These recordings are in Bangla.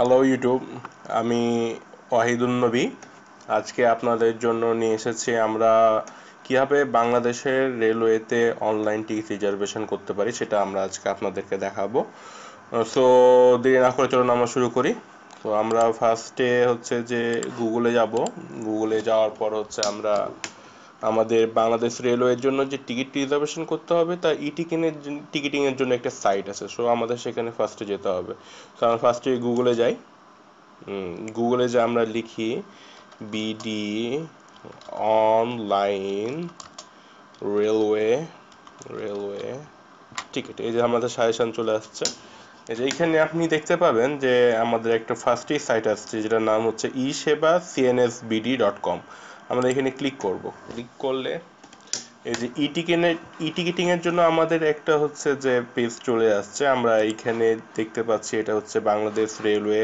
হ্যালো ইউটিউব, আমি ওয়াহিদুন নবী। আজকে আপনাদের জন্য নিয়ে এসেছি আমরা কিভাবে বাংলাদেশের রেলওয়েতে অনলাইন টিকিট রিজার্ভেশন করতে পারি, সেটা আমরা আজকে আপনাদেরকে দেখাবো। সো দেরি না করে চলুন আমরা শুরু করি। তো আমরা ফার্স্টে হচ্ছে যে গুগলে যাব। গুগলে যাওয়ার পর হচ্ছে আমরা আমাদের বাংলাদেশ রেলওয়ের জন্য যে টিকিট রিজার্ভেশন করতে হবে তার টিকিটিং এর জন্য একটা সাইট আছে। সো আমাদের সেখানে ফার্স্টে যেতে হবে। তো আমরা ফার্স্টে গুগলে যাই। গুগলে যে আমরা লিখি BD online railway railway ticket, এই যে আমাদের সাজেশন চলে আসছে। এই যে এইখানে আপনি দেখতে পাবেন যে আমাদের একটা ফার্স্টই সাইট আসছে যেটার নাম হচ্ছে eSebaCNSBD.com। আমরা এখানে ক্লিক করব। ক্লিক করলে এই যে ই টিকিটিং এর জন্য আমাদের একটা হচ্ছে যে পেজ চলে আসছে। আমরা এইখানে দেখতে পাচ্ছি এটা হচ্ছে বাংলাদেশ রেলওয়ে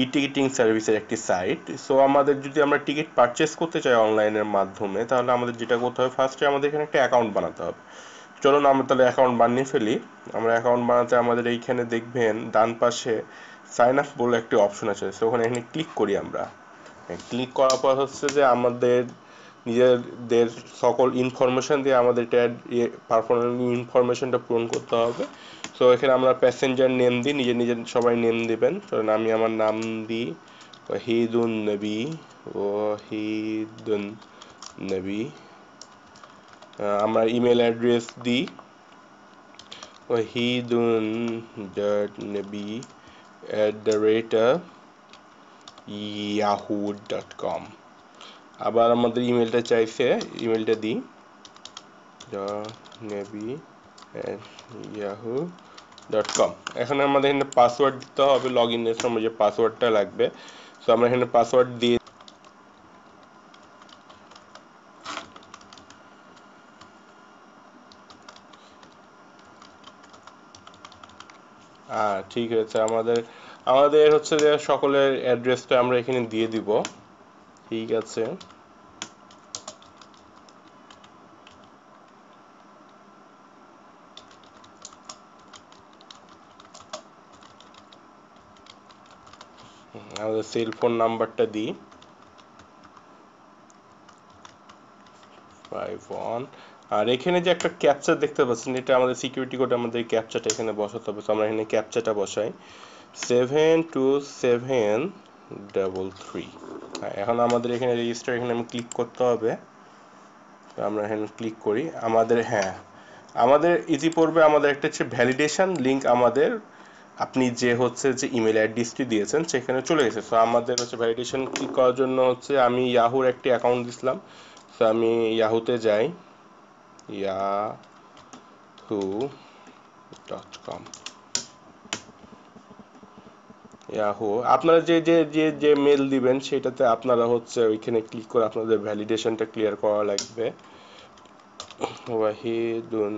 ই টিকিটিং সার্ভিসের একটি সাইট। সো আমাদের যদি আমরা টিকিট পারচেস করতে চাই অনলাইনের মাধ্যমে, তাহলে আমাদের যেটা করতে হবে, ফার্স্টে আমাদের এখানে একটা অ্যাকাউন্ট বানাতে হবে। চলুন আমরা তাহলে অ্যাকাউন্ট বানিয়ে ফেলি। আমরা অ্যাকাউন্ট বানাতে আমাদের এইখানে দেখবেন ডান পাশে সাইন আপ বলে একটি অপশন আছে। সো ওখানে এখানে ক্লিক করি আমরা। ক্লিক করার পর হচ্ছে যে আমাদের নিজেদের সকল ইনফরমেশন দিয়ে আমাদের পারফরমেন্স ইনফরমেশনটা পূরণ করতে হবে। সো এখানে আমরা প্যাসেঞ্জার নেম দিই, নিজের নিজের সবাই নেম দিবেন। কারণ আমি আমার নাম দিই ওয়াহিদুন নবী। ওয়াহিদুন নবী। আমরা ইমেল অ্যাড্রেস দিই ওয়াহিদুন ডট নবী @yahoo.com। আবার আমাদের ইমেলটা চাইছে, ইমেলটা দিই nebi@yahoo.com। এখানে আমাদের এখানে পাসওয়ার্ড দিতে হবে, লগ ইনের সময় যে পাসওয়ার্ডটা লাগবে। তো আমরা এখানে পাসওয়ার্ড দিয়ে ঠিক আছে। আমাদের আমাদের হচ্ছে যে সকলের অ্যাড্রেসটা আমরা এখানে দিয়ে দিব। ঠিক আছে। আমাদের সেল ফোন নাম্বারটা দিই 51। আর এখানে যে একটা ক্যাপচা দেখতে পাচ্ছেন, এটা আমাদের সিকিউরিটি কোড, আমাদের ক্যাপচাটা এখানে বসাতে হবে। তো আমরা এখানে ক্যাপচাটা বসাই 72733। এখন আমাদের এখানে রেজিস্টার, এখানে আমি ক্লিক করতে হবে। তো আমরা এখানে ক্লিক করি। আমাদের ইজি পড়বে। আমাদের একটা হচ্ছে ভ্যালিডেশন লিঙ্ক, আমাদের আপনি যে হচ্ছে যে ইমেল অ্যাড্রেসটি দিয়েছেন সেখানে চলে গেছে। তো আমাদের হচ্ছে ভ্যালিডেশন ক্লিক করার জন্য হচ্ছে আমি ইয়াহুর একটি অ্যাকাউন্ট দিছিলাম। তো আমি ইয়াহুতে যাই, yahoo.com। ইয়াহু, আপনারা যে যে যে যে মেল দিবেন সেটাতে আপনারা হচ্ছে ওইখানে ক্লিক করে আপনাদের ভ্যালিডেশনটা ক্লিয়ার করা লাগবে। ওয়াহিদুন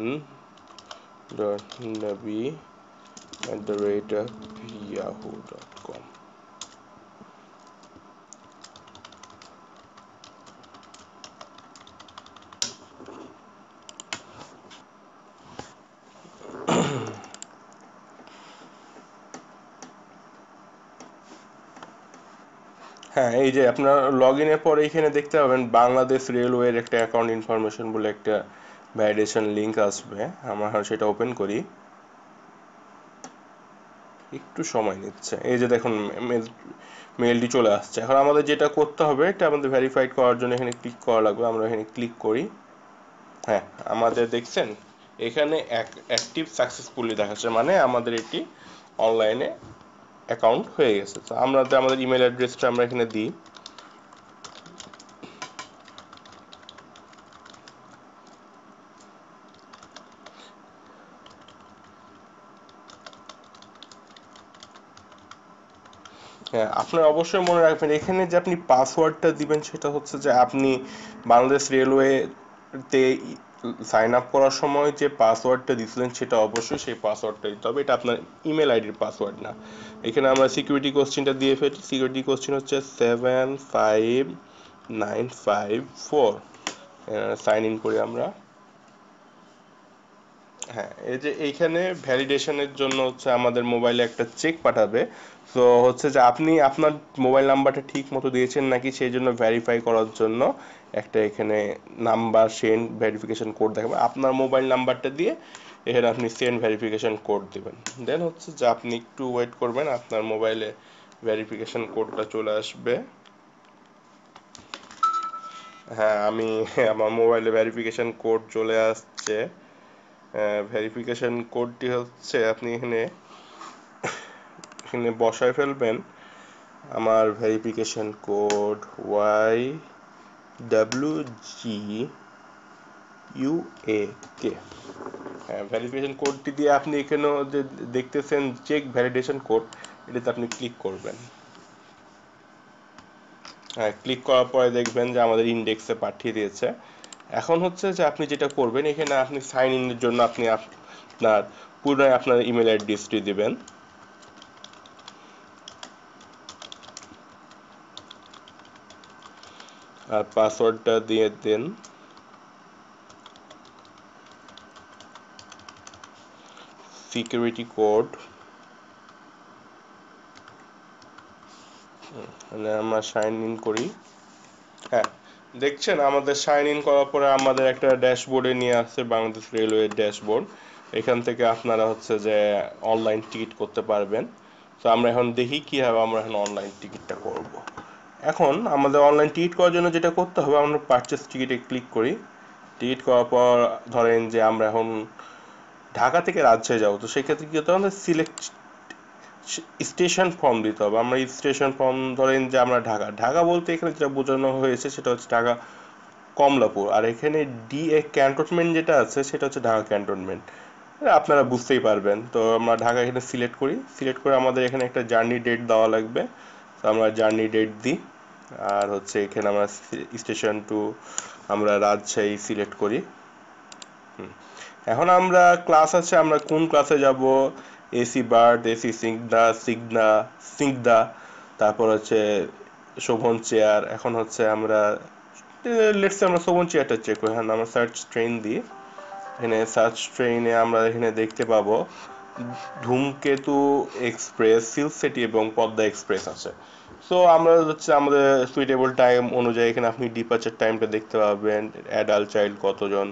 ডট নবী @yahoo.com। হ্যাঁ, এই যে আপনার লগ ইনের পর এইখানে দেখতে পাবেন বাংলাদেশ রেলওয়ের একটা অ্যাকাউন্ট ইনফরমেশন বলে একটা ভ্যালিডেশন লিঙ্ক আসবে। আমরা সেটা ওপেন করি। একটু সময় নিচ্ছে। এই যে দেখুন মেলটি চলে আসছে। এখন আমাদের যেটা করতে হবে, এটা আমাদের ভেরিফাইড করার জন্য এখানে ক্লিক করা লাগবে। আমরা এখানে ক্লিক করি। হ্যাঁ, আমাদের দেখছেন এখানে অ্যাক্টিভ সাকসেসফুলি দেখাচ্ছে, মানে আমাদের এটি অনলাইনে অ্যাকাউন্ট হয়ে গেছে। তো আমরা আমাদের ইমেল অ্যাড্রেসটা আমরা এখানে দিই। হ্যাঁ, আপনার অবশ্যই মনে রাখবেন এখানে যে আপনি পাসওয়ার্ডটা দিবেন সেটা হচ্ছে যে আপনি বাংলাদেশ রেলওয়েতে সাইন আপ করার সময় যে পাসওয়ার্ডটা দিয়েছিলেন সেটা অবশ্যই সেই পাসওয়ার্ডটা দিতে হবে। এটা আপনার ইমেল আইডির পাসওয়ার্ড না। এখানে আমরা সিকিউরিটি কোশ্চেনটা দিয়ে ফেলি। সিকিউরিটি কোশ্চেন হচ্ছে 75954। সাইন ইন করি আমরা। হ্যাঁ, এই যে এইখানে ভ্যালিডেশনের জন্য হচ্ছে আমাদের মোবাইলে একটা চেক পাঠাবে। তো হচ্ছে যে আপনি আপনার মোবাইল নাম্বারটা ঠিক মতো দিয়েছেন নাকি সেই জন্য ভেরিফাই করার জন্য একটা এখানে নাম্বার সেন্ড ভেরিফিকেশন কোড দেখাবে। আপনার মোবাইল নাম্বারটা দিয়ে এখানে আপনি সেন্ড ভেরিফিকেশন কোড দিবেন। দেন হচ্ছে যে আপনি একটু ওয়েট করবেন, আপনার মোবাইলে ভেরিফিকেশন কোডটা চলে আসবে। হ্যাঁ, আমি আমার মোবাইলে ভেরিফিকেশন কোড চলে আসছে। ভেরিফিকেশন কোডটি হচ্ছে আপনি এখানে এখানে বসায় ফেলবেন। আমার ভেরিফিকেশন কোড YWGUAK। হ্যাঁ, ভেরিফিকেশন কোডটি দিয়ে আপনি এখানেও যে দেখতেছেন চেক ভ্যালিডেশন কোড, এটাতে আপনি ক্লিক করবেন। হ্যাঁ, ক্লিক করার পরে দেখবেন যে আমাদের ইন্ডেক্সে পাঠিয়ে দিয়েছে। এখন হচ্ছে যে আপনি যেটা করবেন, এখানে আপনি সাইন ইনের জন্য আপনি আপনার পুনরায় আপনার ইমেল অ্যাড্রেসটি দিবেন। আর পাসওয়ার্ডটা দিয়ে দেন। সিকিউরিটি কোড মানে আমরা সাইন ইন করি। হ্যাঁ, দেখছেন আমাদের সাইন ইন করার পরে আমাদের একটা ড্যাশবোর্ডে নিয়ে আসছে, বাংলাদেশ রেলওয়ে ড্যাশবোর্ড। এখান থেকে আপনারা হচ্ছে যে অনলাইন টিকিট করতে পারবেন। তো আমরা এখন দেখি কিভাবে আমরা এখন অনলাইন টিকিটটা করব। এখন আমাদের অনলাইন টিকিট করার জন্য যেটা করতে হবে, আমরা পারচেস টিকিটে ক্লিক করি। টিকিট করার পর ধরেন যে আমরা এখন ঢাকা থেকে রাজশাহী যাবো, তো সেক্ষেত্রে কি হতে হবে, সিলেক্ট স্টেশন ফর্ম দিতে হবে। আমরা স্টেশন ফর্ম ধরেন যে আমরা ঢাকা ঢাকা বলতে এখানে যেটা বোঝানো হয়েছে সেটা হচ্ছে ঢাকা কমলাপুর, আর এখানে DA ক্যান্টনমেন্ট যেটা আছে সেটা হচ্ছে ঢাকা ক্যান্টনমেন্ট। আপনারা বুঝতেই পারবেন। তো আমরা ঢাকা এখানে সিলেক্ট করি, সিলেক্ট করে আমাদের এখানে একটা জার্নি ডেট দেওয়া লাগবে। তো আমরা জার্নি ডেট দিই। আর হচ্ছে এখানে আমরা স্টেশন টু আমরা রাজশাহী সিলেক্ট করি। এখন আমরা ক্লাস আছে, আমরা কোন ক্লাসে যাব, এসি বার্থ, এসি সিগদা, সিগদা, তারপর হচ্ছে শোভন চেয়ার। এখন হচ্ছে আমরা লেটসে আমরা শোভন চেয়ারটা চেক করি। হ্যাঁ, আমরা সার্চ ট্রেন দিই। এখানে সার্চ ট্রেনে আমরা এখানে দেখতে পাবো ধূমকেতু এক্সপ্রেস, সিল্ক সিটি এবং পদ্মা এক্সপ্রেস আছে। সো আমরা হচ্ছে আমাদের সুইটেবল টাইম অনুযায়ী এখানে আপনি ডিপার্চার টাইমটা দেখতে পাবেন, অ্যাডাল্ট চাইল্ড কতজন।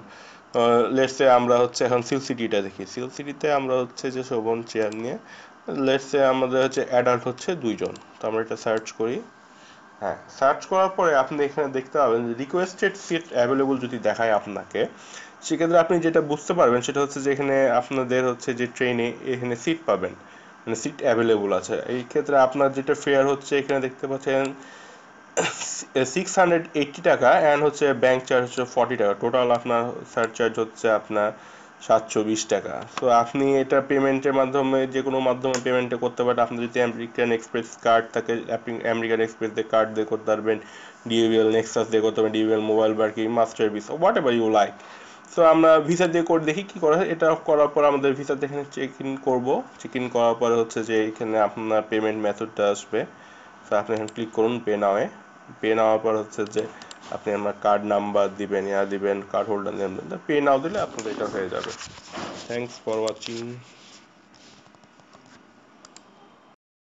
লেটসে আমরা হচ্ছে এখন সিল্ক সিটিটা দেখি। সিল্ক সিটিতে আমরা হচ্ছে যে শোভন চেয়ার নিয়ে লেটসে আমাদের হচ্ছে অ্যাডাল্ট হচ্ছে 2 জন। তো আমরা এটা সার্চ করি। হ্যাঁ, সার্চ করার পরে আপনি এখানে দেখতে পাবেন রিকোয়েস্টেড সিট অ্যাভেলেবল যদি দেখায় আপনাকে, সেক্ষেত্রে আপনি যেটা বুঝতে পারবেন সেটা হচ্ছে যে এখানে আপনাদের হচ্ছে যে ট্রেনে এখানে সিট পাবেন, মানে সিট অ্যাভেলেবল আছে। এই ক্ষেত্রে আপনার যেটা ফেয়ার হচ্ছে এখানে দেখতে পাচ্ছেন 680 টাকা, অ্যান্ড হচ্ছে ব্যাংক চার্জ হচ্ছে 40 টাকা। টোটাল আপনার সারচার্জ হচ্ছে আপনার 720 টাকা। তো আপনি এটা পেমেন্টের মাধ্যমে যে কোনো মাধ্যমে পেমেন্টটা করতে পারেন। আপনি যদি আমেরিকান এক্সপ্রেস কার্ড থাকে আপনি আমেরিকান এক্সপ্রেস দিয়ে কার্ড দিয়ে করতে পারবেন, ডিএভিএল নেক্সাস দিয়ে করতে পারবেন, ডিএভিএল মোবাইল বাকি Master Visa whatever you like. তো আমরা ভিসা দিয়ে করে দেখি কি করা হয়। এটা করার পর আমাদের ভিসাতে এখানে চেক ইন করবো। চেক ইন করার পরে হচ্ছে যে এখানে আপনার পেমেন্ট মেথডটা আসবে। তো আপনি এখানে ক্লিক করুন পে নাওয়ে। পে নেওয়ার পর হচ্ছে যে আপনি আপনার কার্ড নাম্বার দিবেন, দিবেন কার্ড হোল্ডার নেম দেবেন, পে নাও দিলে আপনাদের এটা হয়ে যাবে। Thanks for watching.